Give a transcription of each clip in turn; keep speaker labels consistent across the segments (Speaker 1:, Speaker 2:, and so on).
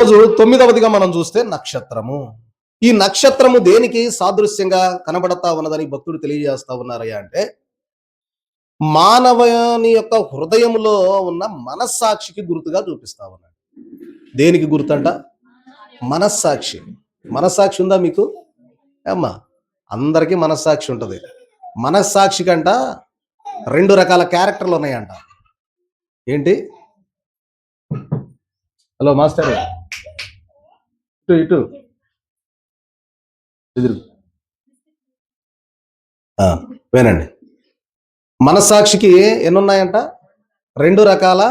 Speaker 1: రోజు 9వదిగా మనం చూస్తే నక్షత్రము. ఈ నక్షత్రము దేనికి సాదృశ్యంగా కనబడతా ఉన్నదని భక్తుడు తెలియజేస్తా ఉన్నారయ్యా అంటే, మానవుని యొక్క హృదయంలో ఉన్న మనస్సాక్షికి గుర్తుగా చూపిస్తా ఉన్నాడు. దేనికి గుర్తంట? మనస్సాక్షి. మనస్సాక్షి ఉందా మీకు? అమ్మా, అందరికీ మనస్సాక్షి ఉంటది. మనస్సాక్షి కంట 2 రకాల క్యారెక్టర్లు ఉన్నాయంట. ఏంటి? హలో మాస్టర్, ఇటు ఇటు ఎదురు వినండి. మనస్సాక్షికి ఎన్ని ఉన్నాయంట? 2 రకాల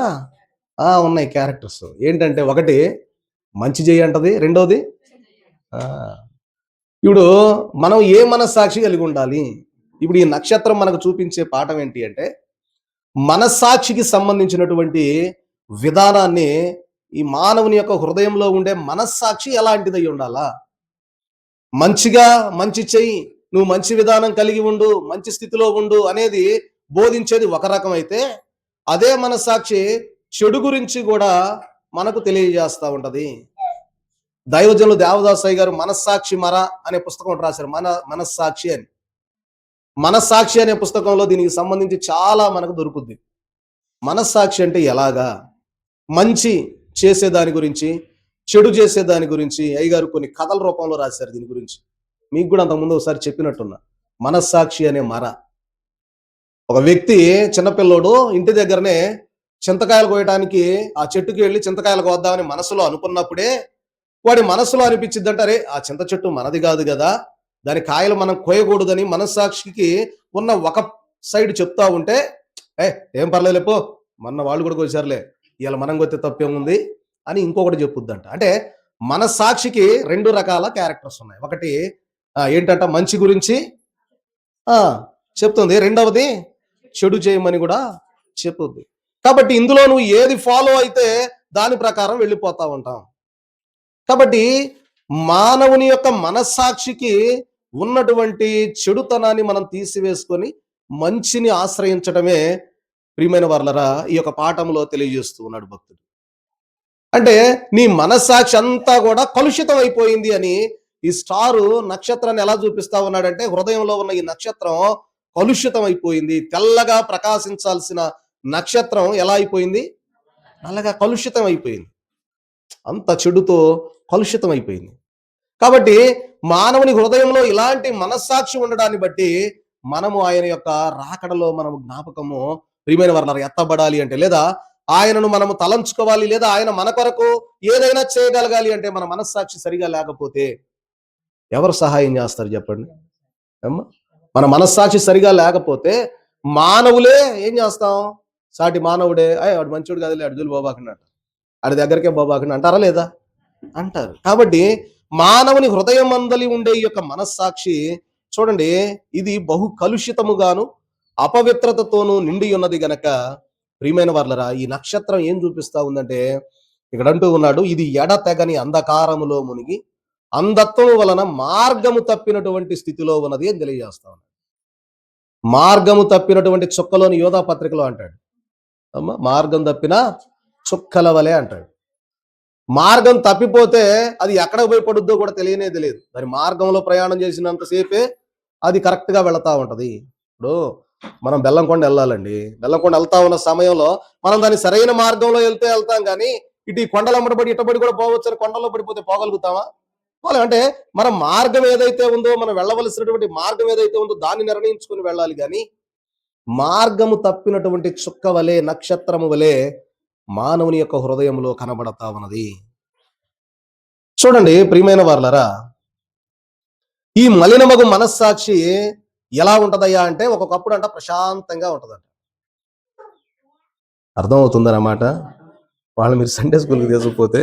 Speaker 1: ఉన్నాయి క్యారెక్టర్స్. ఏంటంటే, ఒకటి మంచి చేయి అంటది, రెండోది ఇప్పుడు మనం ఏ మనస్సాక్షి కలిగి ఉండాలి? ఇప్పుడు ఈ నక్షత్రం మనకు చూపించే పాఠం ఏంటి అంటే, మనస్సాక్షికి సంబంధించినటువంటి విధానాన్ని, ఈ మానవుని యొక్క హృదయంలో ఉండే మనస్సాక్షి ఎలాంటిదై ఉండాలా? మంచిగా మంచి చెయ్యి, నువ్వు మంచి విధానం కలిగి ఉండు, మంచి స్థితిలో ఉండు అనేది బోధించేది ఒక రకం అయితే, అదే మనస్సాక్షి చెడు గురించి కూడా మనకు తెలియజేస్తూ ఉంటది. దైవజనులు దేవదాసయ్య గారు మనస్సాక్షి మర అనే పుస్తకం రాశారు. మనస్సాక్షి అని. మనస్సాక్షి అనే పుస్తకంలో దీనికి సంబంధించి చాలా మనకు దొరుకుద్ది. మనస్సాక్షి అంటే ఎలాగా? మంచి చేసేదాని గురించి, చెడు చేసేదాని గురించి అయ్యగారు కొన్ని కథల రూపంలో రాశారు దీని గురించి. మీకు కూడా అంతకుముందు ఒకసారి చెప్పినట్టున్నా. మనస్సాక్షి అనే మర. ఒక వ్యక్తి చిన్నపిల్లోడు ఇంటి దగ్గరనే చింతకాయలు కోయటానికి ఆ చెట్టుకి వెళ్ళి చింతకాయలు కోద్దామని మనసులో అనుకున్నప్పుడే వాడి మనసులో అనిపించిద్దంటే, అరే ఆ చింత చెట్టు మనది కాదు కదా, దాని కాయలు మనం కోయకూడదని మనస్సాక్షికి ఉన్న ఒక సైడ్ చెప్తా ఉంటే, ఏం పర్లేదు పో, మొన్న వాళ్ళు కూడా కోసారులే, ఇలా మనం కొత్తే తప్పేముంది అని ఇంకొకటి చెప్పుద్దంట. అంటే మనస్సాక్షికి 2 రకాల క్యారెక్టర్స్ ఉన్నాయి. ఒకటి ఏంటంట, మంచి గురించి చెప్తుంది, రెండవది చెడు చేయమని కూడా చెప్పుద్ది. కాబట్టి ఇందులో నువ్వు ఏది ఫాలో అయితే దాని ప్రకారం వెళ్ళిపోతా ఉంటాం. కాబట్టి మానవుని యొక్క మనస్సాక్షికి ఉన్నటువంటి చెడుతనాన్ని మనం తీసివేసుకొని మంచిని ఆశ్రయించడమే ప్రియమైన వారలారా ఈ యొక్క పాఠంలో తెలియజేస్తూ ఉన్నాడు భక్తుడు. అంటే నీ మనస్సాక్షి అంతా కూడా కలుషితం అయిపోయింది అని ఈ స్టారు నక్షత్రాన్ని ఎలా చూపిస్తా ఉన్నాడంటే, హృదయంలో ఉన్న ఈ నక్షత్రం కలుషితం అయిపోయింది. తెల్లగా ప్రకాశించాల్సిన నక్షత్రం ఎలా అయిపోయింది? నల్లగా కలుషితం అయిపోయింది. అంత చెడుతో కలుషితం అయిపోయింది. కాబట్టి మానవుని హృదయంలో ఇలాంటి మనస్సాక్షి ఉండడాన్ని బట్టి మనము ఆయన యొక్క రాకడలో మనము జ్ఞాపకము ప్రియమైన వారలారా ఎత్తబడాలి అంటే, లేదా ఆయనను మనము తలంచుకోవాలి, లేదా ఆయన మన కొరకు ఏదైనా చేయగలగాలి అంటే మన మనస్సాక్షి సరిగా లేకపోతే ఎవరు సహాయం చేస్తారు చెప్పండి? మన మనస్సాక్షి సరిగా లేకపోతే మానవులే ఏం చేస్తాం? సాటి మానవుడే వాడు మంచోడు కాదులే, అడుగులు బాబాకండి అంటారు, ఆడి దగ్గరికే బాబాకండి అంటారా లేదా? అంటారు. కాబట్టి మానవుని హృదయం అందలి ఉండే ఈ యొక్క మనస్సాక్షి చూడండి, ఇది బహు కలుషితముగాను అపవిత్రతతోనూ నిండి ఉన్నది గనక ప్రియమైన వారలారా ఈ నక్షత్రం ఏం చూపిస్తా ఉందంటే, ఇక్కడ అంటూ ఉన్నాడు, ఇది ఎడతెగని అంధకారములో మునిగి అంధత్వం వలన మార్గము తప్పినటువంటి స్థితిలో ఉన్నది అని తెలియజేస్తా ఉన్నాడు. మార్గము తప్పినటువంటి చుక్కలోని యోధా పత్రికలో అంటాడు, అమ్మ మార్గం తప్పిన చుక్కల వలె అంటాడు. మార్గం తప్పిపోతే అది ఎక్కడ పోయి పడుద్దో కూడా తెలియనే తెలియదు. దాని మార్గంలో ప్రయాణం చేసినంతసేపే అది కరెక్ట్గా వెళతా ఉంటది. ఇప్పుడు మనం బెల్లంకొండ వెళ్ళాలండి, బెల్లంకొండ వెళ్తా ఉన్న సమయంలో మనం దాని సరైన మార్గంలో వెళ్తాం కానీ ఇటు ఈ కొండలు అమ్మడబడి ఇటబడి కూడా పోవచ్చు అని కొండల్లో పడిపోతే పోగలుగుతామా? అంటే మన మార్గం ఏదైతే ఉందో, మనం వెళ్ళవలసినటువంటి మార్గం ఏదైతే ఉందో దాన్ని నిర్ణయించుకుని వెళ్ళాలి. కానీ మార్గము తప్పినటువంటి చుక్క వలె, నక్షత్రము వలె మానవుని యొక్క హృదయంలో కనబడతా ఉన్నది. చూడండి ప్రియమైన వారలారా, ఈ మలినమగు మనస్సాక్షి ఎలా ఉంటదయ్యా అంటే, ఒకప్పుడు అంట ప్రశాంతంగా ఉంటదంట. అర్థమవుతుందన్నమాట. వాళ్ళు మీరు సండే స్కూల్కి తీసుకుపోతే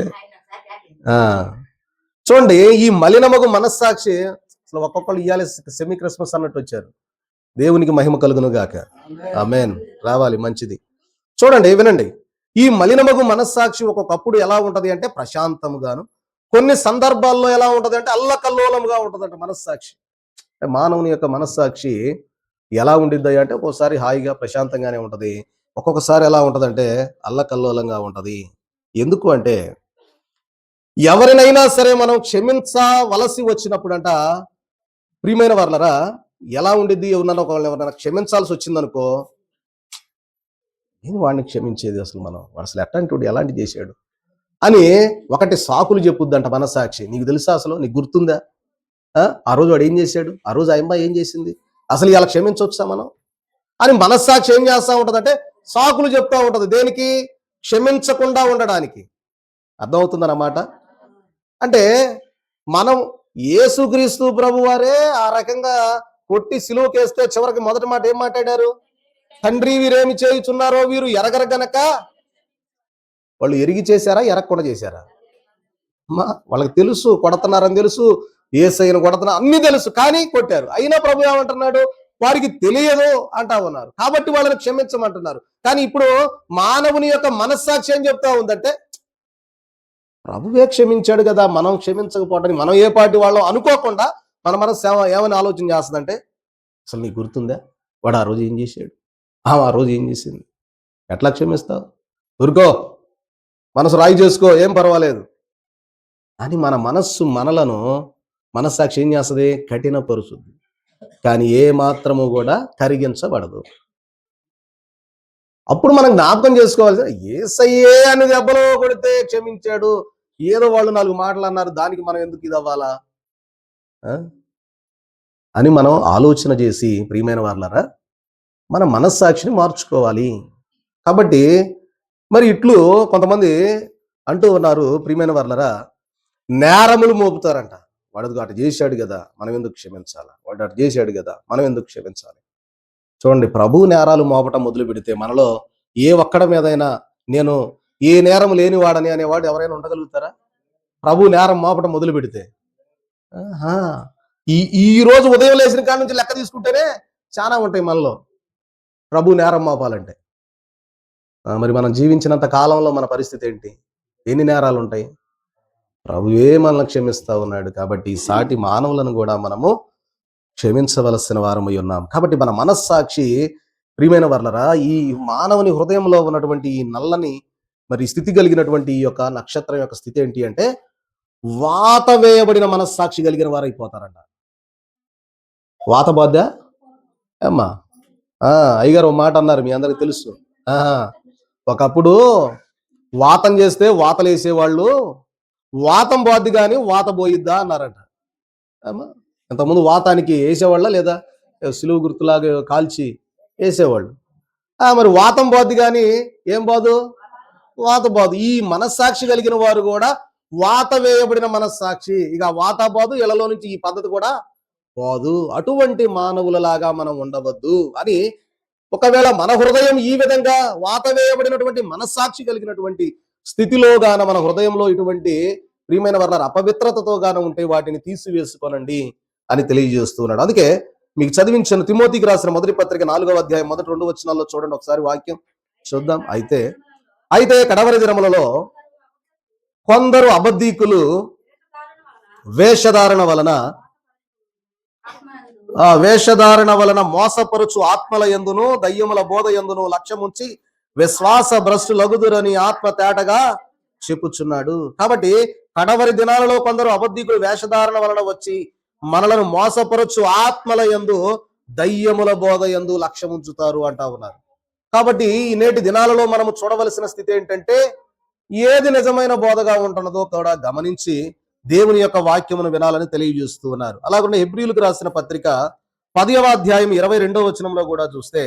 Speaker 1: చూడండి, ఈ మలినమగు మనస్సాక్షి అసలు ఒక్కొక్కళ్ళు ఇయ్యాలి సెమీ క్రిస్మస్ అన్నట్టు వచ్చారు. దేవునికి మహిమ కలుగును గాక. ఆమేన్. రావాలి, మంచిది. చూడండి, వినండి, ఈ మలినమగు మనస్సాక్షి ఒక్కొక్కప్పుడు ఎలా ఉంటది అంటే ప్రశాంతముగాను, కొన్ని సందర్భాల్లో ఎలా ఉంటది అంటే అల్లకల్లోలముగా ఉంటదంట మనస్సాక్షి. మానవుని యొక్క మనస్సాక్షి ఎలా ఉండిద్ది అంటే ఒక్కోసారి హాయిగా ప్రశాంతంగానే ఉంటది, ఒక్కొక్కసారి ఎలా ఉంటదంటే అల్లకల్లోలంగా ఉంటది. ఎందుకు అంటే ఎవరినైనా సరే మనం క్షమించవలసి వచ్చినప్పుడంట, ప్రియమైన వాళ్ళరా, ఎలా ఉండిద్ది? ఎవరినైనా క్షమించాల్సి వచ్చిందనుకో, ఏంది వాడిని క్షమించేది అసలు మనం? వాడు అసలు ఎట్లాంటోడు, ఎలాంటి చేశాడు అని ఒకటి సాకులు చెప్పుద్దంట మనస్సాక్షి. నీకు తెలుసా అసలు? నీకు గుర్తుందా? ఆ రోజు వాడు ఏం చేశాడు? ఆ రోజు ఆ అమ్మాయి ఏం చేసింది? అసలు ఇలా క్షమించవచ్చా మనం అని మనస్సాక్షి ఏం చేస్తా ఉంటదంటే సాకులు చెప్తా ఉంటది. దేనికి? క్షమించకుండా ఉండడానికి. అర్థమవుతుందన్నమాట. అంటే మనం యేసుక్రీస్తు ప్రభు వారే ఆ రకంగా కొట్టి సిలువకేస్తే చివరికి మొదటి మాట ఏం మాట్లాడారు? తండ్రి, వీరేమి చేయుచున్నారో వీరు ఎరగరు గనక. వాళ్ళు ఎరిగి చేశారా, ఎరగకుండా చేశారా? వాళ్ళకి తెలుసు కొడుతున్నారని తెలుసు, యేసయ్యను కొడుతున్నారు అన్ని తెలుసు, కానీ కొట్టారు. అయినా ప్రభు ఏమంటున్నాడు? వారికి తెలియదు అంటా ఉన్నారు, కాబట్టి వాళ్ళని క్షమించమంటున్నారు. కానీ ఇప్పుడు మానవుని యొక్క మనస్సాక్షి ఏం చెప్తా ఉందంటే, ప్రభువే క్షమించాడు కదా, మనం క్షమించకపోవడానికి మనం ఏ పార్టీ వాళ్ళం అనుకోకుండా మన మనసు ఏమని ఆలోచన చేస్తుందంటే, అసలు నీకు గుర్తుందా వాడు ఆ రోజు ఏం చేశాడు, ఆ రోజు ఏం చేసింది, ఎట్లా క్షమిస్తావు? ఊరుకో, మనసు రాయి చేసుకో, ఏం పర్వాలేదు అని మన మనస్సు మనస్సాక్షి ఏం చేస్తుంది? కఠినపరుస్తుంది. కానీ ఏ మాత్రము కూడా కరిగించబడదు. అప్పుడు మనం జ్ఞాపకం చేసుకోవాల్సి, యేసయ్యే అని దెబ్బలో కొడితే క్షమించాడు, ఏదో వాళ్ళు 4 మాటలు అన్నారు, దానికి మనం ఎందుకు ఇది అవ్వాలా అని మనం ఆలోచన చేసి, ప్రియమైన వాళ్ళారా, మన మనస్సాక్షిని మార్చుకోవాలి. కాబట్టి మరి ఇట్లు కొంతమంది అంటూ ఉన్నారు, ప్రియమైన వాళ్ళారా, నేరములు మోపుతారంట. వాడు అటు చేశాడు కదా, మనం ఎందుకు క్షమించాలా? వాడు అటు చేశాడు కదా, మనం ఎందుకు క్షమించాలి? చూడండి, ప్రభు నేరాలు మోపటం మొదలు పెడితే మనలో ఏ ఒక్కడ మీదైనా నేను ఏ నేరం లేనివాడని అనేవాడు ఎవరైనా ఉండగలుగుతారా? ప్రభు నేరం మోపటం మొదలు పెడితే ఈ రోజు ఉదయం లేచిన కాడ నుంచి లెక్క తీసుకుంటేనే చాలా ఉంటాయి మనలో ప్రభు నేరం మోపాలంటే. మరి మనం జీవించినంత కాలంలో మన పరిస్థితి ఏంటి? ఎన్ని నేరాలు ఉంటాయి? ప్రభువే మనల్ని క్షమిస్తా ఉన్నాడు. కాబట్టి సాటి మానవులను కూడా మనము క్షమించవలసిన వారమై ఉన్నాం. కాబట్టి మన మనస్సాక్షి, ప్రియమైన వర్లరా, ఈ మానవుని హృదయంలో ఉన్నటువంటి ఈ నల్లని మరి స్థితి కలిగినటువంటి ఈ యొక్క నక్షత్రం యొక్క స్థితి ఏంటి అంటే, వాత వేయబడిన మనస్సాక్షి కలిగిన వారు అయిపోతారంట. వాత బాధ్య అమ్మా అయ్యగారు ఒక మాట అన్నారు, మీ అందరికి తెలుసు. ఒకప్పుడు వాతం చేస్తే వాతలు వేసేవాళ్ళు, వాతం బాద్ది కానీ వాత పోయిద్దా అన్నారట. అమ్మా, ఇంతకుముందు వాతానికి వేసేవాళ్ళ లేదా? సిలువు గుర్తులాగా కాల్చి వేసేవాళ్ళు. మరి వాతం బాద్ది కానీ ఏం బాదు? వాత బాదు. ఈ మనస్సాక్షి కలిగిన వారు కూడా వాత వేయబడిన మనస్సాక్షి, ఇక వాత బాదు, ఇళ్లలో నుంచి ఈ పద్ధతి కూడా పోదు. అటువంటి మానవులలాగా మనం ఉండవద్దు అని, ఒకవేళ మన హృదయం ఈ విధంగా వాత వేయబడినటువంటి మనస్సాక్షి కలిగినటువంటి స్థితిలో గాన మన హృదయంలో ఇటువంటి ప్రియమైన వాళ్ళ అపవిత్రతతో గాన ఉంటే వాటిని తీసివేసుకోనండి అని తెలియజేస్తున్నాడు. అందుకే మీకు చదివించిన తిమోతికి రాసిన మొదటి పత్రిక 4వ అధ్యాయం మొదటి 2 వచనాల్లో చూడండి ఒకసారి వాక్యం చూద్దాం. అయితే కడవరి దినములలో కొందరు అబద్ధీకులు వేషధారణ వలన మోసపరుచు ఆత్మల యందును దయ్యముల బోధ యందును లక్ష్యముంచి విశ్వాస భ్రష్టులగుదురని ఆత్మ తేటగా చెప్పుచున్నాడు. కాబట్టి కడవరి దినాలలో కొందరు అబద్ధీకులు వేషధారణ వలన వచ్చి మనలను మోసపరచు ఆత్మల యందు దయ్యముల బోధ యందు లక్ష్యముంచుతారు అంటా ఉన్నారు. కాబట్టి ఈ నేటి దినాలలో మనము చూడవలసిన స్థితి ఏంటంటే, ఏది నిజమైన బోధగా ఉంటున్నదో కూడా గమనించి దేవుని యొక్క వాక్యమును వినాలని తెలియజేస్తూ ఉన్నారు. అలాగే హెబ్రీయులకు రాసిన పత్రిక 10వ అధ్యాయం 22వ వచనంలో కూడా చూస్తే,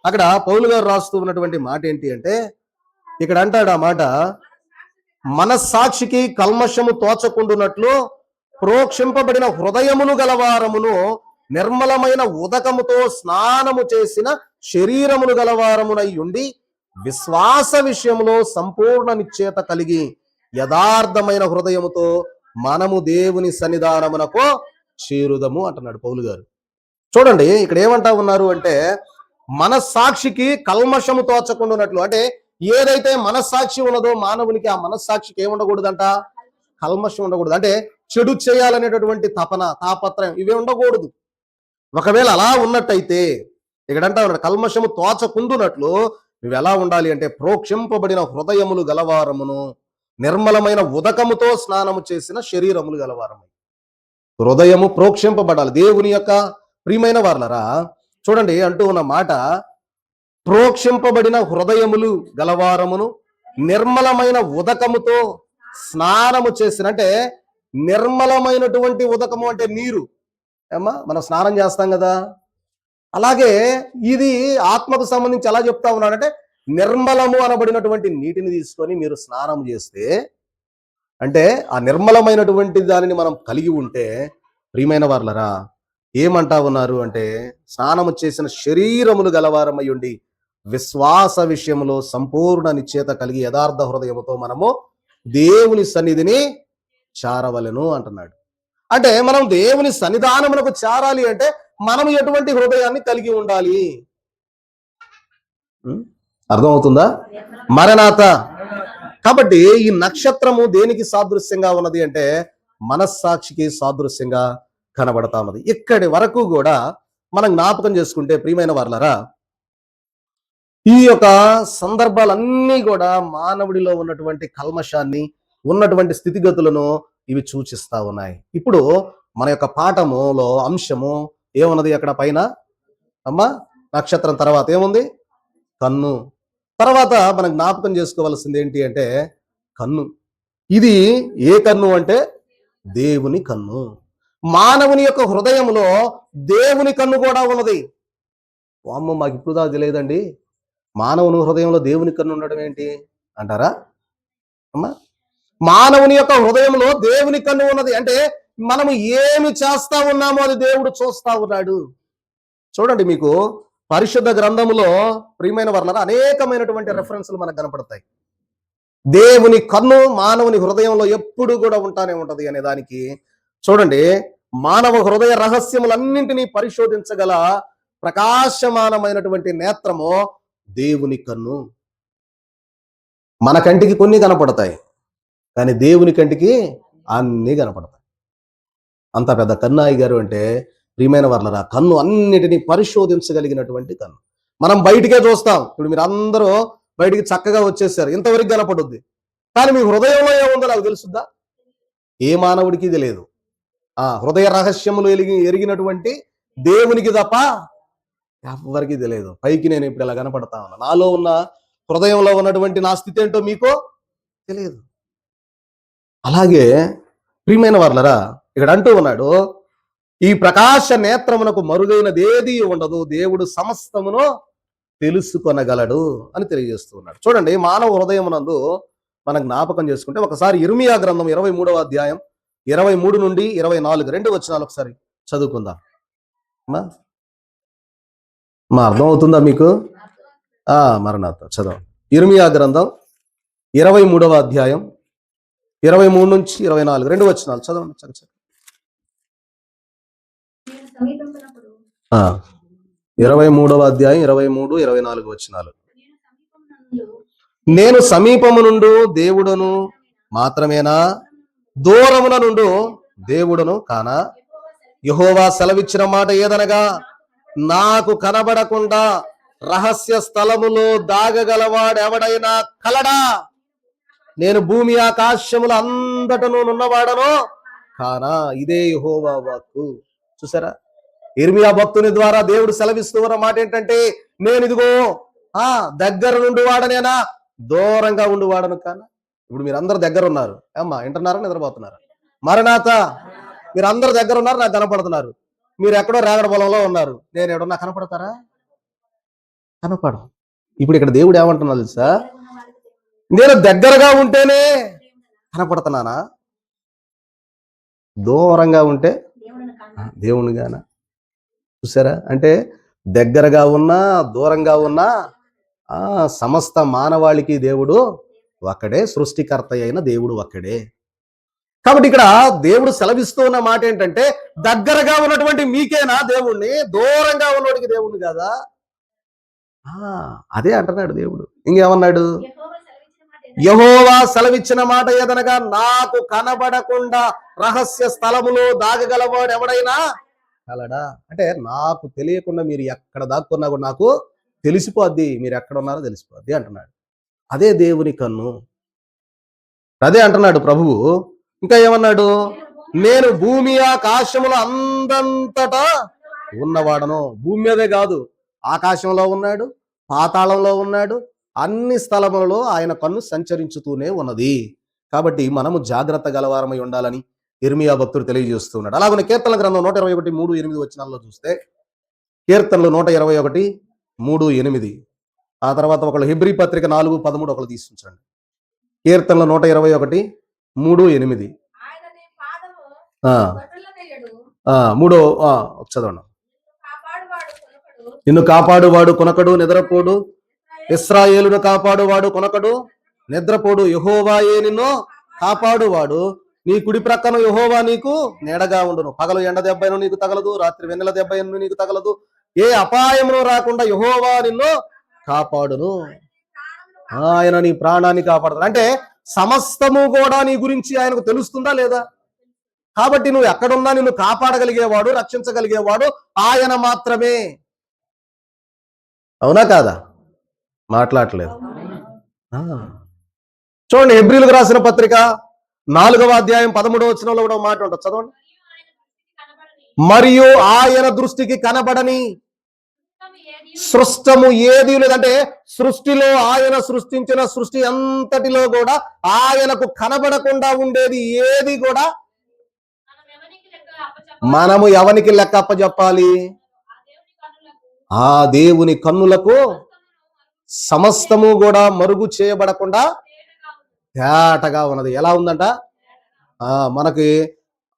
Speaker 1: అక్కడ పౌలు గారు రాస్తూ ఉన్నటువంటి మాట ఏంటి అంటే, ఇక్కడ అంటాడు ఆ మాట, మనస్సాక్షికి కల్మషము తోచకుండునట్లు ప్రోక్షింపబడిన హృదయమును గలవారమును నిర్మలమైన ఉదకముతో స్నానము చేసిన శరీరమును గలవారమునై ఉండి విశ్వాస విషయములో సంపూర్ణ నిశ్చయత కలిగి యథార్థమైన హృదయముతో మనము దేవుని సన్నిధానమునకు చేరుదము అంటున్నాడు పౌలు గారు. చూడండి, ఇక్కడ ఏమంటా ఉన్నారు అంటే, మనస్సాక్షికి కల్మషము తోచకుండానట్లు, అంటే ఏదైతే మనస్సాక్షి ఉన్నదో మానవునికి, ఆ మనస్సాక్షికి ఏముండకూడదంట? కల్మషం ఉండకూడదు. అంటే చెడు చేయాలనేటటువంటి తాపత్రయం ఇవే ఉండకూడదు. ఒకవేళ అలా ఉన్నట్టయితే ఇక్కడంటా ఉన్నాడు, కల్మషము తోచకుండునట్లు నువ్వు ఎలా ఉండాలి అంటే, ప్రోక్షింపబడిన హృదయములు గలవారమును నిర్మలమైన ఉదకముతో స్నానము చేసిన శరీరములు గలవారమై. హృదయము ప్రోక్షింపబడాలి. దేవుని యొక్క ప్రియమైన వారలరా, చూడండి అంటూ ఉన్న మాట, ప్రోక్షింపబడిన హృదయములు గలవారమును నిర్మలమైన ఉదకముతో స్నానము చేసిన. అంటే నిర్మలమైనటువంటి ఉదకము అంటే నీరు. ఏమ్మా, మనం స్నానం చేస్తాం కదా, అలాగే ఇది ఆత్మకు సంబంధించి ఎలా చెప్తా ఉన్నాడంటే, నిర్మలము అనబడినటువంటి నీటిని తీసుకొని మీరు స్నానం చేస్తే, అంటే ఆ నిర్మలమైనటువంటి దానిని మనం కలిగి ఉంటే, ప్రియమైన వారలరా, ఏమంటా ఉన్నారు అంటే, స్నానము చేసిన శరీరములు గలవారమై ఉండి విశ్వాస విషయంలో సంపూర్ణ నిశ్చయత కలిగి యథార్థ హృదయముతో మనము దేవుని సన్నిధిని చేరవలెను అంటున్నాడు. అంటే మనం దేవుని సన్నిధానమునకు చేరాలి అంటే మనం ఎటువంటి హృదయాన్ని కలిగి ఉండాలి? అర్థమవుతుందా? మరణాత. కాబట్టి ఈ నక్షత్రము దేనికి సాదృశ్యంగా ఉన్నది అంటే మనస్సాక్షికి సాదృశ్యంగా కనబడతా ఉన్నది. ఇక్కడి వరకు కూడా మనం జ్ఞాపకం చేసుకుంటే, ప్రియమైన వారలారా, ఈ యొక్క సందర్భాలన్నీ కూడా మానవుడిలో ఉన్నటువంటి కల్మషాన్ని, ఉన్నటువంటి స్థితిగతులను ఇవి సూచిస్తా ఉన్నాయి. ఇప్పుడు మన యొక్క పాఠములో అంశము ఏమున్నది? అక్కడ పైన అమ్మా, నక్షత్రం తర్వాత ఏముంది? కన్ను. తర్వాత మనం జ్ఞాపకం చేసుకోవాల్సింది ఏంటి అంటే కన్ను. ఇది ఏ కన్ను అంటే దేవుని కన్ను. మానవుని యొక్క హృదయంలో దేవుని కన్ను కూడా ఉన్నది. అమ్మ, మాకు ఇప్పుడు దాకా తెలియదండి, మానవుని హృదయంలో దేవుని కన్ను ఉండడం ఏంటి అంటారా? అమ్మా, మానవుని యొక్క హృదయంలో దేవుని కన్ను ఉన్నది. అంటే మనము ఏమి చేస్తా ఉన్నామో అది దేవుడు చూస్తా ఉన్నాడు. చూడండి, మీకు పరిశుద్ధ గ్రంథములో ప్రియమైన వారలారా అనేకమైనటువంటి రెఫరెన్స్లు మనకు కనపడతాయి. దేవుని కన్ను మానవుని హృదయంలో ఎప్పుడు కూడా ఉంటానే ఉంటది అనే దానికి చూడండి, మానవ హృదయ రహస్యములన్నింటినీ పరిశోధించగల ప్రకాశమానమైనటువంటి నేత్రము దేవుని కన్ను. మన కంటికి కొన్ని కనపడతాయి, కానీ దేవుని కంటికి అన్నీ కనపడతాయి. అంత పెద్ద కన్నాయి గారు అంటే, ప్రియమైన వారలారా, కన్ను అన్నిటినీ పరిశోధించగలిగినటువంటి కన్ను. మనం బయటికే చూస్తాం. ఇప్పుడు మీరు అందరూ బయటికి చక్కగా వచ్చేసారు, ఇంతవరకు కనపడుద్ది. కానీ మీ హృదయంలో ఏముందో నాకు తెలుసుద్దా? ఏ మానవుడికి తెలియదు. హృదయ రహస్యములు ఎరిగినటువంటి దేవునికి తప్ప ఎవరికి తెలియదు. పైకి నేను ఇప్పుడు ఇలా కనపడతా ఉన్నా, నాలో ఉన్న హృదయంలో ఉన్నటువంటి నా స్థితి ఏంటో మీకు తెలియదు. అలాగే ప్రియమైన వారలారా, ఇక్కడ అంటూ ఉన్నాడు, ఈ ప్రకాశ నేత్రమునకు మరుగైనదేది ఉండదు, దేవుడు సమస్తమును తెలుసుకొనగలడు అని తెలియజేస్తూ ఉన్నాడు. చూడండి, మానవ హృదయమునందు మనం జ్ఞాపకం చేసుకుంటే ఒకసారి ఇర్మియా గ్రంథం 23వ అధ్యాయం 23 నుండి 24 2 వచనాలు ఒకసారి చదువుకుందాం. మా అర్థమవుతుందా మీకు? మరణాత చదవ. ఇర్మియా గ్రంథం 23వ అధ్యాయం 23 నుంచి 24 2 వచనాలు చదవండి. 23వ అధ్యాయం 23, 24 వచనాలు. నేను సమీపము నుండు దేవుడను మాత్రమేనా, దూరమున నుండు దేవుడను కానా? యెహోవా సెలవిచ్చిన మాట ఏదనగా, నాకు కనబడకుండా రహస్య స్థలములో దాగగలవాడెవడైనా కలడా? నేను భూమి ఆకాశముల అంతటను నున్నవాడను కానా? ఇదే యెహోవా వాక్కు. చూసారా, ఇర్మియా భక్తుని ద్వారా దేవుడు సెలవిస్తూ ఉన్న మాట ఏంటంటే, నేను ఇదిగో దగ్గర నుండి వాడనేనా, దూరంగా ఉండి వాడను కానా? ఇప్పుడు మీరు అందరు దగ్గర ఉన్నారు. అమ్మా, వింటున్నారా, నిద్రపోతున్నారా? మరణాత, మీరు అందరు దగ్గర ఉన్నారు, నాకు కనపడుతున్నారు. మీరు ఎక్కడో రేగడ పొలంలో ఉన్నారు, నేను ఎక్కడన్నా కనపడతారా? కనపడం. ఇప్పుడు ఇక్కడ దేవుడు ఏమంటున్నా తెలుసా? నేను దగ్గరగా ఉంటేనే కనపడుతున్నానా, దూరంగా ఉంటే దేవుని గానా? చూసారా, అంటే దగ్గరగా ఉన్నా దూరంగా ఉన్నా సమస్త మానవాళికి దేవుడు ఒక్కడే, సృష్టికర్త అయిన దేవుడు ఒక్కడే. కాబట్టి ఇక్కడ దేవుడు సెలవిస్తూ ఉన్న మాట ఏంటంటే, దగ్గరగా ఉన్నటువంటి మీకేనా దేవుణ్ణి, దూరంగా ఉన్నవాడికి దేవుణ్ణి కాదా? అదే అంటున్నాడు దేవుడు. ఇంకేమన్నాడు? యెహోవా సెలవిచ్చిన మాట ఏదనగా, నాకు కనబడకుండా రహస్య స్థలములో దాగగలవాడు ఎవడైనా కలడా? అంటే నాకు తెలియకుండా మీరు ఎక్కడ దాక్కున్నా కూడా నాకు తెలిసిపోద్ది, మీరు ఎక్కడ ఉన్నారో తెలిసిపోద్ది అంటున్నాడు. అదే దేవుని కన్ను. అదే అంటున్నాడు ప్రభువు. ఇంకా ఏమన్నాడు? నేను భూమి ఆకాశముల అందంతటా ఉన్నవాడను. భూమి మీదే కాదు, ఆకాశంలో ఉన్నాడు, పాతాళంలో ఉన్నాడు, అన్ని స్థలములలో ఆయన కన్ను సంచరించుతూనే ఉన్నది. కాబట్టి మనము జాగ్రత్త గలవారమై ఉండాలని ఇర్మియా భక్తుడు తెలియజేస్తున్నాడు. అలాగే కీర్తనల గ్రంథం 121:3-8 వచనాల్లో చూస్తే, కీర్తనలు 121:3-8. ఆ తర్వాత ఒకళ్ళు హెబ్రీ పత్రిక 4:13 ఒకళ్ళు తీసుకుంచండి. కీర్తనలు 121:3-8. మూడో చదవండి. నిన్ను కాపాడువాడు కొనకడు నిద్రపోడు, ఇశ్రాయేలును కాపాడువాడు కొనకడు నిద్రపోడు, యెహోవాయే నిన్ను కాపాడువాడు, నీ కుడి ప్రక్కన యెహోవా నీకు నీడగా ఉండును. పగలు ఎండ దెబ్బను నీకు తగలదు, రాత్రి వెన్నెల దెబ్బను నీకు తగలదు, ఏ అపాయమును రాకుండా యెహోవా నిన్ను కాపాడును. ఆయన నీ ప్రాణాన్ని కాపాడుతాడు. అంటే సమస్తము కూడా నీ గురించి ఆయనకు తెలుస్తుందా లేదా? కాబట్టి నువ్వు ఎక్కడున్నా నిన్ను కాపాడగలిగేవాడు, రక్షించగలిగేవాడు ఆయన మాత్రమే. అవునా కాదా? మాట్లాడలేదు. చూడండి, హెబ్రీలకు రాసిన పత్రిక 4వ అధ్యాయం 13వ వచనంలో కూడా మాట ఉంటుంది, చదవండి. మరియు ఆయన దృష్టికి కనబడని సృష్టము ఏది లేదంటే, సృష్టిలో ఆయన సృష్టించిన సృష్టి అంతటిలో కూడా ఆయనకు కనబడకుండా ఉండేది ఏది కూడా మనము ఎవరికి లెక్క అప్పచెప్పాలి? ఆ దేవుని కన్నులకు సమస్తము కూడా మరుగు చేయబడకుండా తేటగా ఉన్నది. ఎలా ఉందంట? మనకి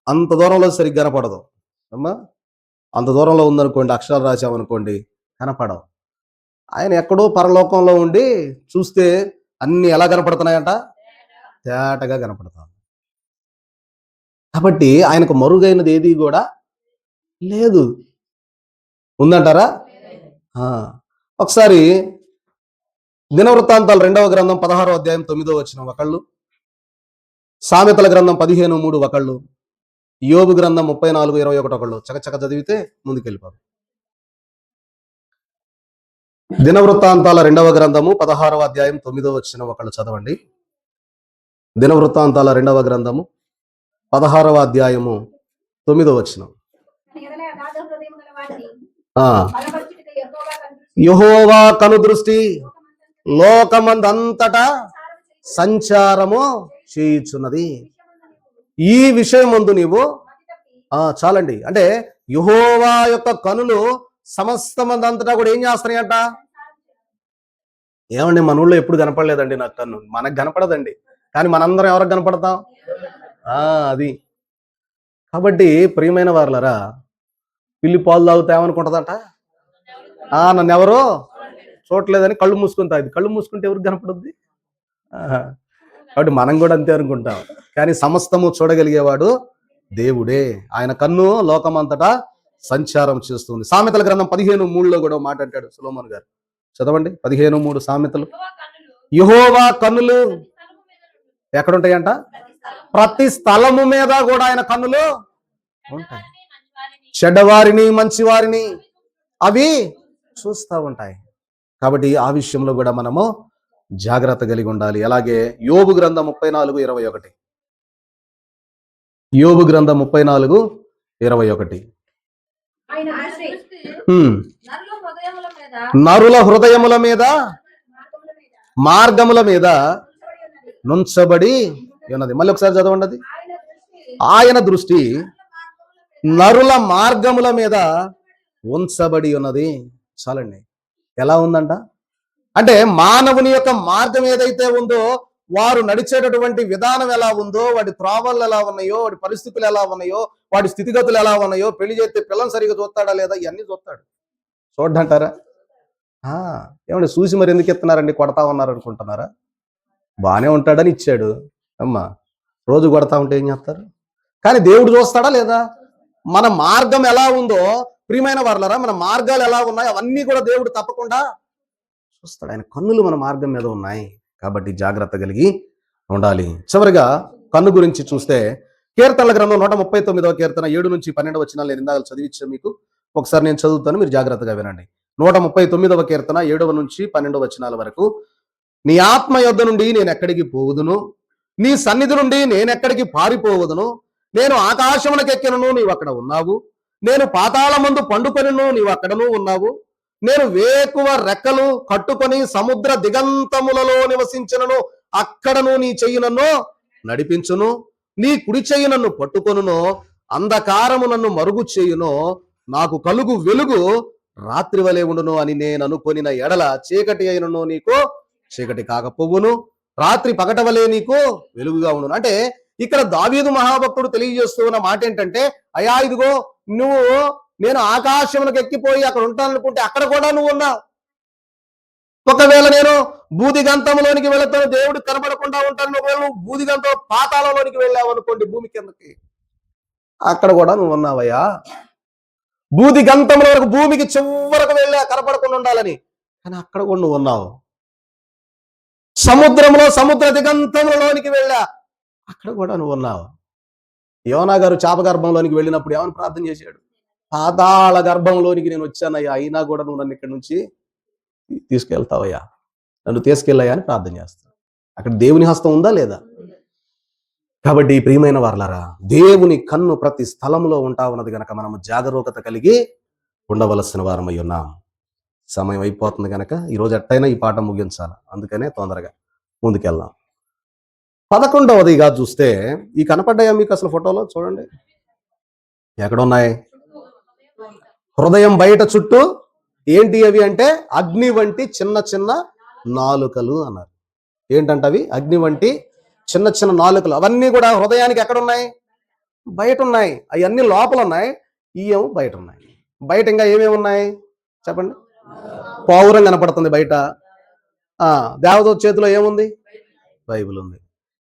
Speaker 1: అంత దూరంలో సరిగ్గా కనపడదు అమ్మా. అంత దూరంలో ఉందనుకోండి, అక్షరాలు రాసామనుకోండి, కనపడవు. ఆయన ఎక్కడో పరలోకంలో ఉండి చూస్తే అన్ని ఎలా కనపడుతున్నాయంట? తేటగా కనపడతాం. కాబట్టి ఆయనకు మరుగైనది ఏది కూడా లేదు. ఉందంటారా? ఒకసారి దినవృత్తాంతాలు 2వ గ్రంథం 16వ అధ్యాయం 9వ వచనం ఒకళ్ళు, సామెతల గ్రంథం 15:3 ఒకళ్ళు, యోబు గ్రంథం 34:21 ఒకళ్ళు. చకచక చదివితే ముందుకెళ్ళిపోదు. దినవృత్తాంతాల 2వ గ్రంథము 16వ అధ్యాయం 9వ వచనం ఒకళ్ళు చదవండి. దినవృత్తాంతాల 2వ గ్రంథము 16వ అధ్యాయము 9వ వచనం. యెహోవా కను దృష్టి లోకమందంతటా సంచారము చేయుచున్నది. ఈ విషయమందు నీవు చాలండి. అంటే యెహోవా యొక్క కనులు సమస్తమందంతటా కూడా ఏం చేస్తున్నాయంట? ఏమండి, మన ఊళ్ళో ఎప్పుడు కనపడలేదండి నాకు కన్ను. మనకు కనపడదండి, కానీ మనందరం ఎవరికి కనపడతాం? అది. కాబట్టి ప్రియమైన వారలారా, పిల్లి పాలు తాగుతా ఏమనుకుంటుందంట? నన్ను ఎవరో చూడలేదని కళ్ళు మూసుకుని తాగింది. కళ్ళు మూసుకుంటే ఎవరికి కనపడుద్ది? కాబట్టి మనం కూడా అంతే అనుకుంటాం. కానీ సమస్తము చూడగలిగేవాడు దేవుడే. ఆయన కన్ను లోకమంతటా సంచారం చేస్తుంది. సామెతల గ్రంథం 15:3 కూడా మాట్లాడాడు సొలొమోను గారు. చదవండి 15:3 సామెతలు. యెహోవా కన్నులు ఎక్కడుంటాయంట? ప్రతి స్థలము మీద కూడా ఆయన కన్నులు ఉంటాయి. చెడ్డవారిని మంచివారిని అవి చూస్తూ ఉంటాయి. కాబట్టి ఆ విషయంలో కూడా మనము జాగ్రత్త కలిగి ఉండాలి. అలాగే యోబు గ్రంథం 34:21. యోబు గ్రంథం 34:21. నరుల హృదయముల మీద మార్గముల మీద నుంచబడి ఉన్నది. మళ్ళీ ఒకసారి చదవండి అది. ఆయన దృష్టి నరుల మార్గముల మీద ఉంచబడి ఉన్నది. చాలండి. ఎలా ఉందంట? అంటే మానవుని యొక్క మార్గం ఏదైతే ఉందో, వారు నడిచేటటువంటి విధానం ఎలా ఉందో, వాడి త్రోవలు ఎలా ఉన్నాయో, వాడి పరిస్థితులు ఎలా ఉన్నాయో, వాడి స్థితిగతులు ఎలా ఉన్నాయో, పెళ్లి చేస్తే పిల్లలు సరిగా చూస్తాడా లేదా, ఇవన్నీ చూస్తాడు. చూడ్డంటారా? ఏమంటే చూసి మరి ఎందుకు ఇస్తున్నారండి, కొడతా ఉన్నారు అనుకుంటున్నారా? బాగానే ఉంటాడని ఇచ్చాడు. అమ్మా, రోజు కొడతా ఉంటే ఏం చేస్తారు? కానీ దేవుడు చూస్తాడా లేదా? మన మార్గం ఎలా ఉందో ప్రియమైన వారలారా, మన మార్గాలు ఎలా ఉన్నాయో అవన్నీ కూడా దేవుడు తప్పకుండా చూస్తాడు. ఆయన కన్నులు మన మార్గం మీద ఉన్నాయి. కాబట్టి జాగ్రత్త కలిగి ఉండాలి. చివరిగా కన్ను గురించి చూస్తే, కీర్తనల గ్రంథం 139వ కీర్తన 7-12 వచనాలు నేను ఇందాక చదివించాను మీకు. ఒకసారి నేను చదువుతాను, మీరు జాగ్రత్తగా వినండి. 139వ కీర్తన 7-12 వచనాల వరకు. నీ ఆత్మ యొద్ద నుండి నేను ఎక్కడికి పోదును? నీ సన్నిధి నుండి నేనెక్కడికి పారిపోవదును? నేను ఆకాశమునకెక్కినను, నీవు అక్కడ ఉన్నావు. నేను పాతాళమందు పండుకొనిను, నీవు అక్కడను ఉన్నావు. నేను వేకువ రెక్కలు కట్టుకొని సముద్ర దిగంతములలో నివసించినను, అక్కడను నీ చెయ్యి నన్ను నడిపించును. నీ కుడి చెయ్యి నన్ను పట్టుకొనును. అంధకారము నన్ను మరుగు చేయును. నాకు కలుగు వెలుగు రాత్రి వలె ఉండును అని నేను అనుకొనిన ఎడల చీకటి అయినను నీకు చీకటి కాకపోవును, రాత్రి పగట వలె నీకు వెలుగుగా ఉండును. అంటే ఇక్కడ దావీదు మహాభక్తుడు తెలియజేస్తూ ఉన్న మాట ఏంటంటే, అయ్యా ఇదిగో నువ్వు, నేను ఆకాశములకు ఎక్కిపోయి అక్కడ ఉంటాననుకుంటే అక్కడ కూడా నువ్వు ఉన్నావు. ఒకవేళ నేను బూదిగంతంలోనికి వెళతాను, దేవుడు కనబడకుండా ఉంటాను. ఒకవేళ నువ్వు బూదిగంతం పాతాళంలోనికి వెళ్ళావు అనుకోండి, భూమి కిందకి, అక్కడ కూడా నువ్వు ఉన్నావయ్యా. బూదిగంతంలో వరకు, భూమికి చివరకు వెళ్ళా కనపడకుండా ఉండాలని, కానీ అక్కడ కూడా నువ్వు ఉన్నావు. సముద్రంలో సముద్ర దిగంతంలోనికి వెళ్ళా, అక్కడ కూడా నువ్వు ఉన్నావు. యోనా గారు చేప గర్భంలోనికి వెళ్ళినప్పుడు ఏమని ప్రార్థన చేశాడు? పాతాళ గర్భంలోనికి నేను వచ్చానయ్యా, అయినా కూడా నువ్వు నన్ను ఇక్కడి నుంచి తీసుకెళ్తావయ్యా, నన్ను తీసుకెళ్ళయ్యా అని ప్రార్థన చేస్తాను. అక్కడ దేవుని హస్తం ఉందా లేదా? కాబట్టి ప్రియమైన వారలారా, దేవుని కన్ను ప్రతి స్థలంలో ఉంటా ఉన్నది గనక మనము జాగరూకత కలిగి ఉండవలసిన వారమై ఉన్నాం. సమయం అయిపోతుంది కనుక ఈరోజు ఎట్టయినా ఈ పాఠం ముగించాలి, అందుకనే తొందరగా ముందుకెళ్దాం. 11వదిగా చూస్తే, ఈ కనపడ్డాయా మీకు అసలు ఫోటోలో? చూడండి ఎక్కడున్నాయి. హృదయం బయట చుట్టూ ఏంటి అవి అంటే అగ్ని వంటి చిన్న చిన్న నాలుకలు అన్నారు. ఏంటంటవి? అగ్ని వంటి చిన్న చిన్న నాలుకలు. అవన్నీ కూడా హృదయానికి ఎక్కడున్నాయి? బయట ఉన్నాయి. అవన్నీ లోపల ఉన్నాయి, ఇవేమో బయట ఉన్నాయి. బయట ఇంకా ఏమేమి ఉన్నాయి చెప్పండి? పౌరం కనపడుతుంది బయట. దేవదూత చేతిలో ఏముంది? బైబిల్ ఉంది.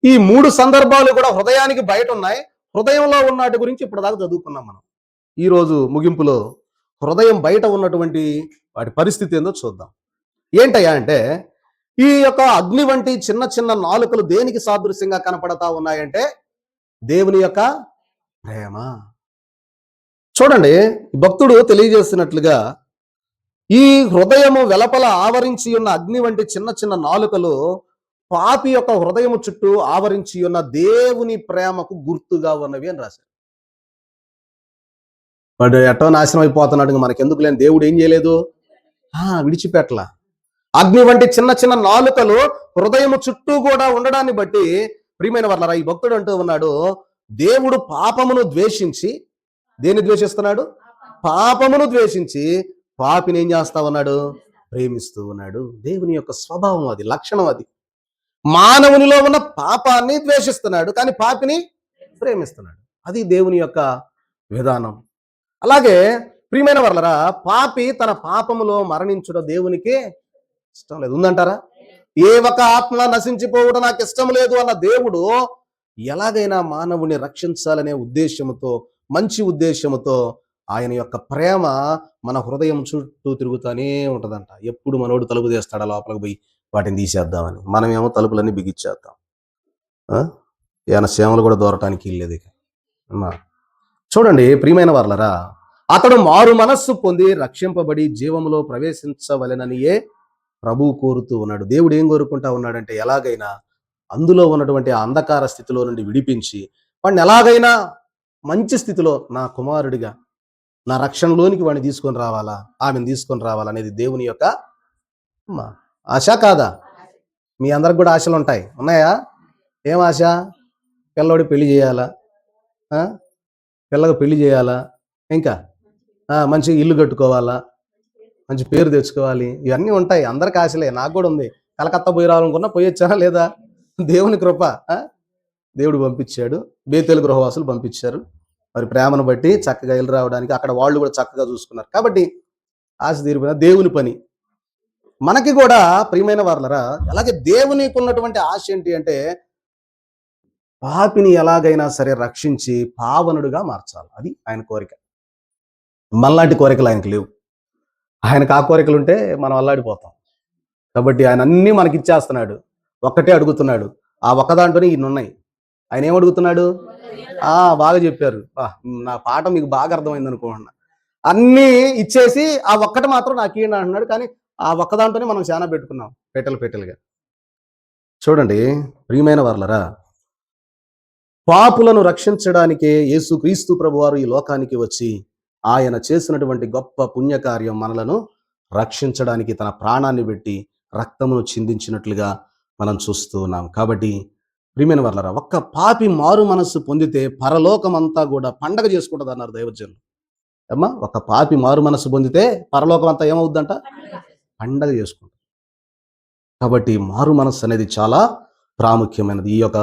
Speaker 1: ఈ 3 సందర్భాలు కూడా హృదయానికి బయట ఉన్నాయి. హృదయంలో ఉన్నటి గురించి ఇప్పుడు దాకా చదువుకున్నాం మనం. ఈరోజు ముగింపులో హృదయం బయట ఉన్నటువంటి వాటి పరిస్థితి ఏందో చూద్దాం. ఏంటయ్యా అంటే, ఈ యొక్క అగ్ని వంటి చిన్న చిన్న నాలుకలు దేనికి సాదృశ్యంగా కనపడతా ఉన్నాయంటే, దేవుని యొక్క ప్రేమ. చూడండి, భక్తుడు తెలియజేస్తున్నట్లుగా ఈ హృదయము వెలపల ఆవరించి ఉన్న అగ్ని వంటి చిన్న చిన్న నాలుకలు పాపి యొక్క హృదయము చుట్టూ ఆవరించి ఉన్న దేవుని ప్రేమకు గుర్తుగా ఉన్నవి అని రాశారు. వాడు ఎట్టో నాశనం అయిపోతున్నాడు, మనకెందుకు లేని దేవుడు ఏం చేయలేదు, విడిచిపెట్టలా. అగ్ని వంటి చిన్న చిన్న నాలుకలు హృదయము చుట్టూ కూడా ఉండడాన్ని బట్టి ప్రియమైన వారలారా, ఈ భక్తుడు అంటూ ఉన్నాడు, దేవుడు పాపమును ద్వేషించి, దేన్ని ద్వేషిస్తున్నాడు? పాపమును ద్వేషించి పాపిని ఏం చేస్తా ఉన్నాడు? ప్రేమిస్తూ ఉన్నాడు. దేవుని యొక్క స్వభావం అది, లక్షణం అది. మానవునిలో ఉన్న పాపాన్ని ద్వేషిస్తున్నాడు, కానీ పాపిని ప్రేమిస్తున్నాడు. అది దేవుని యొక్క విధానం. అలాగే ప్రియమైన వారలారా, పాపి తన పాపములో మరణించుట దేవునికి ఇష్టం లేదు. ఉందంటారా? ఏ ఒక ఆత్మ నశించిపోవడం నాకు ఇష్టం లేదు అన్న దేవుడు ఎలాగైనా మానవుని రక్షించాలనే ఉద్దేశముతో, మంచి ఉద్దేశముతో ఆయన యొక్క ప్రేమ మన హృదయం చుట్టూ తిరుగుతానే ఉంటదంట. ఎప్పుడు మనోడు తలుపు తీస్తాడా లోపలికి పోయి వాటిని తీసేద్దామని, మనమేమో తలుపులన్నీ బిగిచ్చేద్దాం. ఏమైనా సేమలు కూడా దూరటానికి ఇల్లేదు. చూడండి ప్రియమైన వారలారా, అతడు మారు మనస్సు పొంది రక్షింపబడి జీవములో ప్రవేశించవలెననియే ప్రభువు కోరుతూ ఉన్నాడు. దేవుడు ఏం కోరుకుంటా ఉన్నాడంటే, ఎలాగైనా అందులో ఉన్నటువంటి ఆ అంధకార స్థితిలో నుండి విడిపించి వాడిని ఎలాగైనా మంచి స్థితిలో నా కుమారుడిగా, నా రక్షణలోనికి వాడిని తీసుకొని రావాలా, ఆమెను తీసుకొని రావాలా అనేది దేవుని యొక్క ఆశ కాదా? మీ అందరికి కూడా ఆశలు ఉంటాయి, ఉన్నాయా? ఏం ఆశ? పిల్లోడి పెళ్లి చేయాలా, పిల్లగా పెళ్లి చేయాలా, ఇంకా మంచి ఇల్లు కట్టుకోవాలా, మంచి పేరు తెచ్చుకోవాలి, ఇవన్నీ ఉంటాయి. అందరికి ఆశలే, నాకు కూడా ఉంది. కలకత్తా పోయి రావాలనుకున్నా పోయొచ్చానా లేదా? దేవుని కృప. దేవుడు పంపించాడు, బేతేలు గృహవాసులు పంపించారు. మరి ప్రేమను బట్టి చక్కగా వెళ్ళి రావడానికి అక్కడ వాళ్ళు కూడా చక్కగా చూసుకున్నారు. కాబట్టి ఆశ తీరిపోయిన దేవుని పని. మనకి కూడా ప్రియమైన వారలారా, అలాగే దేవునికి ఉన్నటువంటి ఆశ ఏంటి అంటే, పాపిని ఎలాగైనా సరే రక్షించి పావనుడుగా మార్చాలి. అది ఆయన కోరిక. మనలాంటి కోరికలు ఆయనకు లేవు. ఆయనకు ఆ కోరికలు ఉంటే మనం అల్లాడిపోతాం. కాబట్టి ఆయన అన్నీ మనకి ఇచ్చేస్తున్నాడు. ఒక్కటే అడుగుతున్నాడు, ఆ ఒక్క దాంట్లోనే ఇన్ని ఉన్నాయి. ఆయన ఏమడుగుతున్నాడు? బాగా చెప్పారు. నా పాట మీకు బాగా అర్థమైంది అనుకుంటున్నా. అన్నీ ఇచ్చేసి ఆ ఒక్కటి మాత్రం నాకేంటి అంటున్నాడు. కానీ ఆ ఒక్క దాంట్లోనే మనం చాలా పెట్టుకున్నాం, పెట్టెలుగా. చూడండి ప్రియమైన వారలారా, పాపులను రక్షించడానికే యేసుక్రీస్తు ప్రభువారు ఈ లోకానికి వచ్చి ఆయన చేసినటువంటి గొప్ప పుణ్యకార్యం మనలను రక్షించడానికి తన ప్రాణాన్ని పెట్టి రక్తమును చిందించినట్లుగా మనం చూస్తూ ఉన్నాం. కాబట్టి ప్రియమైన వర్లరా, ఒక్క పాపి మారు మనస్సు పొందితే పరలోకం అంతా కూడా పండగ చేసుకుంటుంది అన్నారు దైవజనులు. అమ్మా, ఒక పాపి మారు మనస్సు పొందితే పరలోకం అంతా ఏమవుద్దంట? పండగ చేసుకుంటుంది. కాబట్టి మారు మనస్సు అనేది చాలా ప్రాముఖ్యమైనది. ఈ యొక్క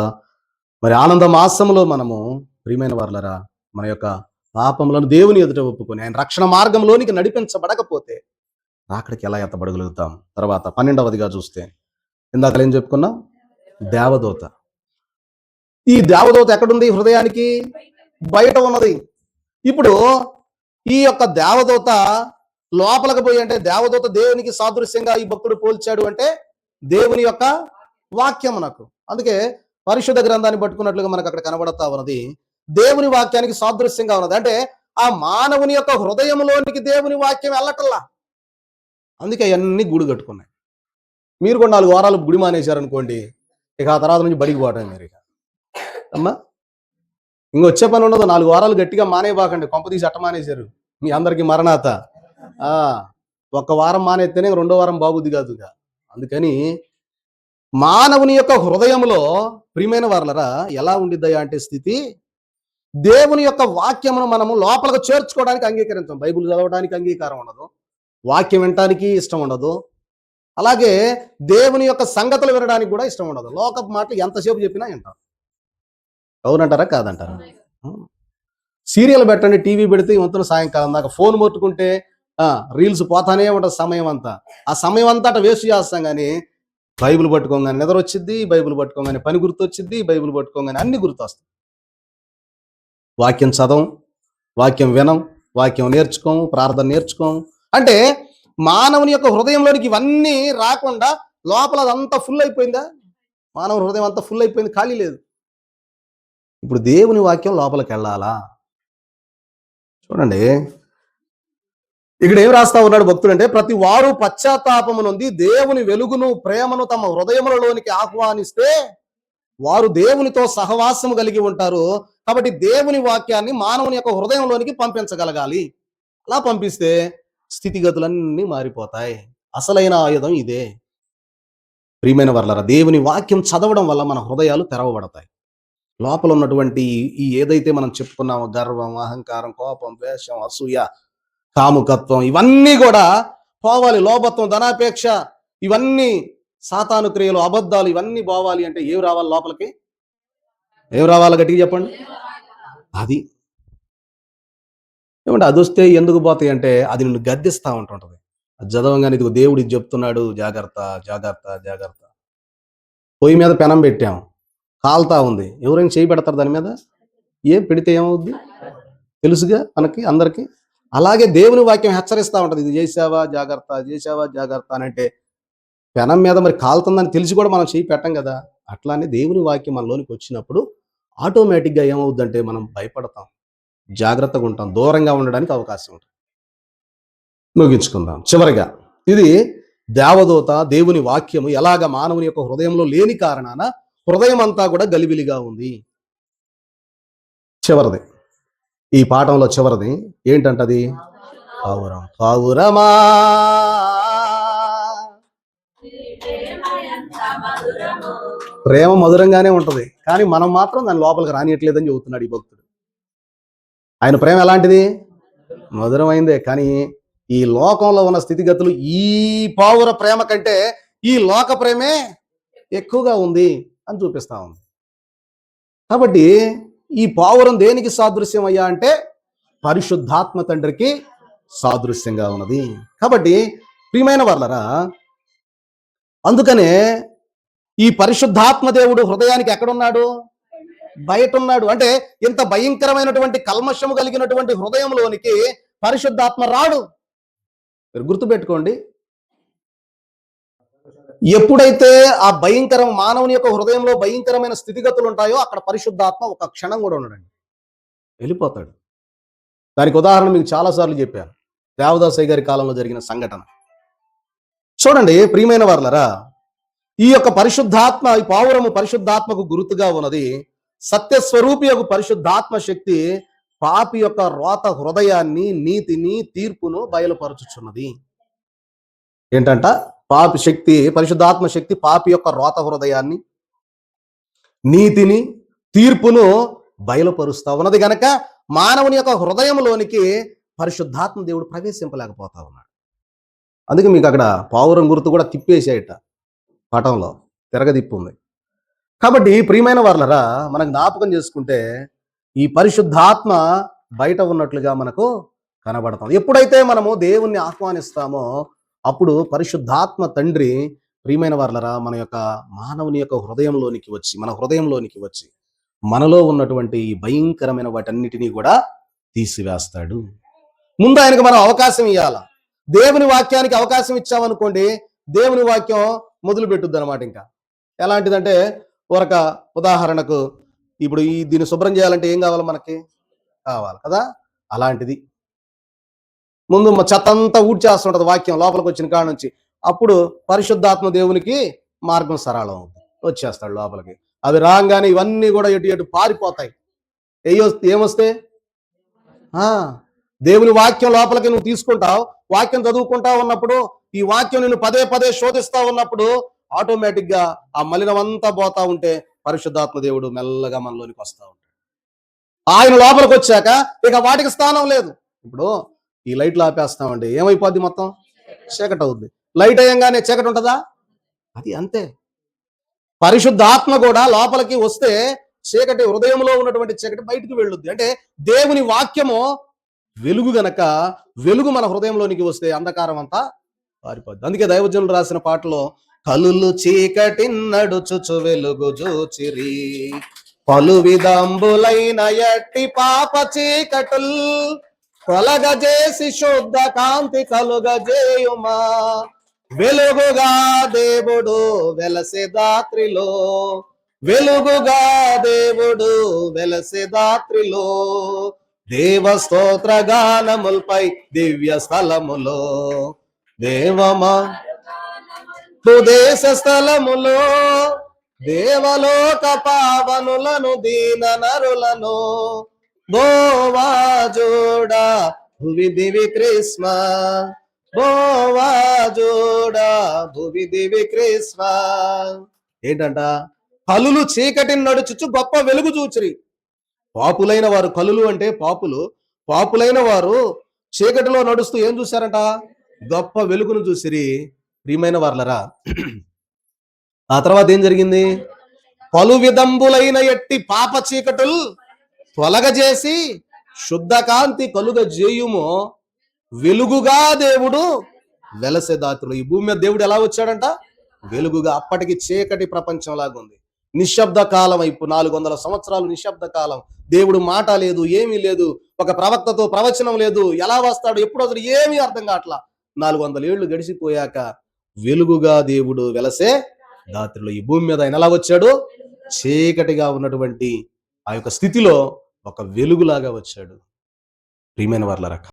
Speaker 1: మరి ఆనంద మాసంలో మనము ప్రియమైన వర్లరా మన యొక్క పాపములను దేవుని ఎదుట ఒప్పుకొని ఆయన రక్షణ మార్గంలోనికి నడిపించబడకపోతే అక్కడికి ఎలా ఎత్తబడగలుగుతాం? తర్వాత 12వదిగా చూస్తే ఇందాక ఏం చెప్పుకున్నాం? దేవదూత. ఈ దేవదూత ఎక్కడుంది? హృదయానికి బయట ఉన్నది. ఇప్పుడు ఈ యొక్క దేవదూత లోపలికి పోయి, అంటే దేవదూత దేవునికి సాదృశ్యంగా ఈ భక్తుడు పోల్చాడు అంటే దేవుని యొక్క వాక్యం నాకు. అందుకే పరిశుద్ధ గ్రంథాన్ని పట్టుకున్నట్లుగా మనకు అక్కడ కనబడతా ఉన్నది. దేవుని వాక్యానికి సాదృశ్యంగా ఉన్నది. అంటే ఆ మానవుని యొక్క హృదయంలోనికి దేవుని వాక్యం వెళ్ళటల్లా. అందుకే అవన్నీ గూడు కట్టుకున్నాయి. మీరు కూడా 4 వారాలు గుడి మానేశారనుకోండి, ఇక ఆ తర్వాత నుంచి బడికి పోవటం మీరు. ఇక అమ్మా, ఇంకొచ్చే పని ఉండదు. 4 వారాలు గట్టిగా మానేయబాకండి. కొంపదీసి అట్ట మానేశారు, మీ అందరికి మరణాత. ఒక్క వారం మానేస్తేనే 2వ వారం బాగుద్ది కాదు. అందుకని మానవుని యొక్క హృదయంలో ప్రియమైన వారలరా ఎలా ఉండిద్దయా అంటే స్థితి, దేవుని యొక్క వాక్యమును మనము లోపలకు చేర్చుకోవడానికి అంగీకరించాం. బైబిల్ చదవడానికి అంగీకారం ఉండదు, వాక్యం వినటానికి ఇష్టం ఉండదు, అలాగే దేవుని యొక్క సంగతులు వినడానికి కూడా ఇష్టం ఉండదు. లోకపు మాటలు ఎంతసేపు చెప్పినా వింటాం. అవునంటారా కాదంటారా? సీరియల్ పెట్టండి, టీవీ పెడితే వంతున సాయంకాలం దాకా ఫోన్ మొట్టుకుంటే రీల్స్ పోతానే ఉంటుంది సమయం అంతా. ఆ సమయం అంతా అట్లా వేస్ట్ చేస్తాం. కానీ బైబిల్ పట్టుకోగానే నిద్ర వచ్చింది, బైబిల్ పట్టుకోగానే పని గుర్తొచ్చింది, బైబిల్ పట్టుకోగానే అన్ని గుర్తొస్తాయి. వాక్యం చదవం, వాక్యం వినం, వాక్యం నేర్చుకోము, ప్రార్థన నేర్చుకోము. అంటే మానవుని యొక్క హృదయంలోనికి ఇవన్నీ రాకుండా లోపల అదంతా ఫుల్ అయిపోయిందా? మానవ హృదయం అంతా ఫుల్ అయిపోయింది, ఖాళీ లేదు. ఇప్పుడు దేవుని వాక్యం లోపలికి వెళ్ళాలా? చూడండి, ఇక్కడ ఏం రాస్తా ఉన్నాడు భక్తుడు అంటే, ప్రతి వారు పశ్చాత్తాపము నొంది దేవుని వెలుగును ప్రేమను తమ హృదయములలోనికి ఆహ్వానిస్తే వారు దేవునితో సహవాసము కలిగి ఉంటారు. కాబట్టి దేవుని వాక్యాన్ని మానవుని యొక్క హృదయంలోనికి పంపించగలగాలి. అలా పంపిస్తే స్థితిగతులన్నీ మారిపోతాయి. అసలైన ఆయుధం ఇదే. ప్రియమైన వర్లరా, దేవుని వాక్యం చదవడం వల్ల మన హృదయాలు తెరవబడతాయి. లోపల ఉన్నటువంటి ఈ ఏదైతే మనం చెప్పుకున్నామో గర్వం, అహంకారం, కోపం, ద్వేషం, అసూయ, కాముకత్వం, ఇవన్నీ కూడా పోవాలి. లోభత్వం, ధనాపేక్ష, ఇవన్నీ సాతాను క్రియలు, అబద్ధాలు, ఇవన్నీ పోవాలి అంటే ఏం రావాలి లోపలికి? ఏం రావాలి? గట్టిగా చెప్పండి. అది ఏమంటే అది వస్తే ఎందుకు పోతాయి అంటే అది నిన్ను గద్దిస్తూ ఉంటుంటుంది. అది చదవంగానే ఇదిగో దేవుడు ఇది చెప్తున్నాడు, జాగ్రత్త జాగ్రత్త జాగ్రత్త. పొయ్యి మీద పెనం పెట్టాం, కాలుతా ఉంది, ఎవరైనా చేయి పెడతారు దాని మీద? ఏం పెడితే ఏమవుద్ది తెలుసుగా మనకి అందరికీ. అలాగే దేవుని వాక్యం హెచ్చరిస్తూ ఉంటుంది, ఇది చేసావా జాగ్రత్త, చేసావా జాగ్రత్త అని. అంటే పెనం మీద మరి కాలుతుందని తెలిసి కూడా మనం చేయి పెట్టం కదా. అట్లానే దేవుని వాక్యం మనలోనికి వచ్చినప్పుడు ఆటోమేటిక్గా ఏమవుద్దంటే మనం భయపడతాం, జాగ్రత్తగా ఉంటాం, దూరంగా ఉండడానికి అవకాశం ఉంటుంది. ముగించుకుందాం. చివరిగా ఇది దేవదూత, దేవుని వాక్యము ఎలాగ మానవుని యొక్క హృదయంలో లేని కారణాన హృదయం అంతా కూడా గలిబిలిగా ఉంది. చివరిది, ఈ పాఠంలో చివరిది ఏంటంటది? పావురం. పావురమా ప్రేమ మధురంగానే ఉంటది, కానీ మనం మాత్రం దాని లోపలికి రానియట్లేదని చెబుతున్నాడు ఈ భక్తుడు. ఆయన ప్రేమ ఎలాంటిది? మధురమైందే. కానీ ఈ లోకంలో ఉన్న స్థితిగతులు ఈ పావుర ప్రేమ కంటే ఈ లోక ప్రేమే ఎక్కువగా ఉంది అని చూపిస్తా ఉంది. కాబట్టి ఈ పావురం దేనికి సాదృశ్యం అయ్యా అంటే పరిశుద్ధాత్మ తండ్రికి సాదృశ్యంగా ఉన్నది. కాబట్టి ప్రియమైన వాళ్ళరా, అందుకనే ఈ పరిశుద్ధాత్మ దేవుడు హృదయానికి ఎక్కడున్నాడు? బయట ఉన్నాడు. అంటే ఇంత భయంకరమైనటువంటి కల్మషము కలిగినటువంటి హృదయంలోనికి పరిశుద్ధాత్మ రాడు. మీరు గుర్తుపెట్టుకోండి, ఎప్పుడైతే ఆ భయంకరం మానవుని యొక్క హృదయంలో భయంకరమైన స్థితిగతులు ఉంటాయో అక్కడ పరిశుద్ధాత్మ ఒక క్షణం కూడా ఉండడండి, వెళ్ళిపోతాడు. దానికి ఉదాహరణ మీకు చాలాసార్లు చెప్పాను, దేవదాసయ్య గారి కాలంలో జరిగిన సంఘటన. చూడండి ప్రియమైన వారలరా, ఈ యొక్క పరిశుద్ధాత్మ, ఈ పావురము పరిశుద్ధాత్మకు గుర్తుగా ఉన్నది. సత్యస్వరూపి యొక్క పరిశుద్ధాత్మ శక్తి పాపి యొక్క రోత హృదయాన్ని, నీతిని, తీర్పును బయలుపరచుచున్నది. ఏంటంట? పాపి శక్తి, పరిశుద్ధాత్మ శక్తి పాపి యొక్క రోత హృదయాన్ని, నీతిని, తీర్పును బయలుపరుస్తా ఉన్నది గనక మానవుని యొక్క హృదయంలోనికి పరిశుద్ధాత్మ దేవుడు ప్రవేశింపలేకపోతా ఉన్నాడు. అందుకే మీకు అక్కడ పావురం గుర్తు కూడా తిప్పేసేయట, పటంలో తిరగదిప్పు ఉంది. కాబట్టి ప్రియమైన వారలరా, మనం జ్ఞాపకం చేసుకుంటే ఈ పరిశుద్ధాత్మ బయట ఉన్నట్లుగా మనకు కనబడుతుంది. ఎప్పుడైతే మనము దేవుణ్ణి ఆహ్వానిస్తామో అప్పుడు పరిశుద్ధాత్మ తండ్రి, ప్రియమైన వారలరా, మన యొక్క మానవుని యొక్క హృదయంలోనికి వచ్చి, మన హృదయంలోనికి వచ్చి మనలో ఉన్నటువంటి ఈ భయంకరమైన వాటన్నిటినీ కూడా తీసివేస్తాడు. ముందు ఆయనకు మనం అవకాశం ఇవ్వాల. దేవుని వాక్యానికి అవకాశం ఇచ్చామనుకోండి, దేవుని వాక్యం మొదలు పెట్టుద్ది అనమాట. ఇంకా ఎలాంటిదంటే, ఉదాహరణకు ఇప్పుడు దీన్ని శుభ్రం చేయాలంటే ఏం కావాలి? మనకి కావాలి కదా. అలాంటిది ముందు చెత్త అంతా ఊడ్చేస్తుంటది వాక్యం లోపలికి వచ్చిన కాడ నుంచి. అప్పుడు పరిశుద్ధాత్మ దేవునికి మార్గం సరళం అవుతుంది, వచ్చేస్తాడు లోపలికి. అవి రాగానే ఇవన్నీ కూడా ఎటు ఎటు పారిపోతాయి. ఏమొస్తే దేవుని వాక్యం లోపలికి నువ్వు తీసుకుంటావు. వాక్యం చదువుకుంటా ఉన్నప్పుడు, ఈ వాక్యం నిన్ను పదే పదే శోధిస్తా ఉన్నప్పుడు ఆటోమేటిక్ గా ఆ మలినం అంతా పోతా ఉంటే పరిశుద్ధాత్మ దేవుడు మెల్లగా మనలోనికి వస్తా ఉంటాడు. ఆయన లోపలికి వచ్చాక ఇక వాటికి స్థానం లేదు. ఇప్పుడు ఈ లైట్లు ఆపేస్తామండి, ఏమైపోద్ది? మొత్తం చీకటి అవుద్ది. లైట్ అయ్యంగానే చీకటి ఉంటుందా? అది అంతే. పరిశుద్ధాత్మ కూడా లోపలికి వస్తే చీకటి, హృదయంలో ఉన్నటువంటి చీకటి బయటికి వెళ్ళుద్ది. అంటే దేవుని వాక్యము వెలుగు గనక, వెలుగు మన హృదయంలోనికి వస్తే అంధకారం అంతా పారిపోద్ది. అందుకే దైవజనులు రాసిన పాటలో, కలులు చీకటి నడుచుచు వెలుగు జూచిరి, పలు విధంబులైన ఎట్టి పాప చీకటుల్ తొలగజేసి శుద్ధ కాంతి కలుగజేయుమా, వెలుగుగా దేవుడు వెలసే దాత్రిలో, వెలుగుగా దేవుడు వెలసే దాత్రిలో, దేవ స్తోత్ర గానములపై దివ్య స్థలములో, దేవమా దేశ స్థలములో, దేవలోక పావనులను దీన నరులను, బోవా జోడా భువి దివి క్రిస్మ, బోవా జోడా భువి దివి క్రిస్మ. ఏంటంట? కలులు చీకటిని నడుచుచు గొప్ప వెలుగు చూచిరి. పాపులైన వారు, కలులు అంటే పాపులు, పాపులైన వారు చీకటిలో నడుస్తూ ఏం చూశారంట? గొప్ప వెలుగును చూసిరి. ప్రియమైన వారలరా, ఆ తర్వాత ఏం జరిగింది? పలు విధంబులైన ఎట్టి పాప చీకటులు తొలగజేసి శుద్ధ కాంతి కలుగ జేయుము, వెలుగుగా దేవుడు వెలసే దాత్రులు. ఈ భూమి మీద దేవుడు ఎలా వచ్చాడంట? వెలుగుగా. అప్పటికి చీకటి ప్రపంచం లాగా ఉంది, నిశ్శబ్ద కాలం. ఇప్పుడు 400 సంవత్సరాలు నిశ్శబ్ద కాలం. దేవుడు మాట లేదు, ఏమీ లేదు. ఒక ప్రవక్తతో ప్రవచనం లేదు. ఎలా వస్తాడు, ఎప్పుడు అసలు ఏమీ అర్థం కావట్లా. 400 ఏళ్లు గడిచిపోయాక వెలుగుగా దేవుడు వెలసే దాత్రిలో ఈ భూమి మీద ఆయన ఎలా వచ్చాడు? చీకటిగా ఉన్నటువంటి ఆ యొక్క స్థితిలో ఒక వెలుగులాగా వచ్చాడు. ప్రియమైన వారలారా,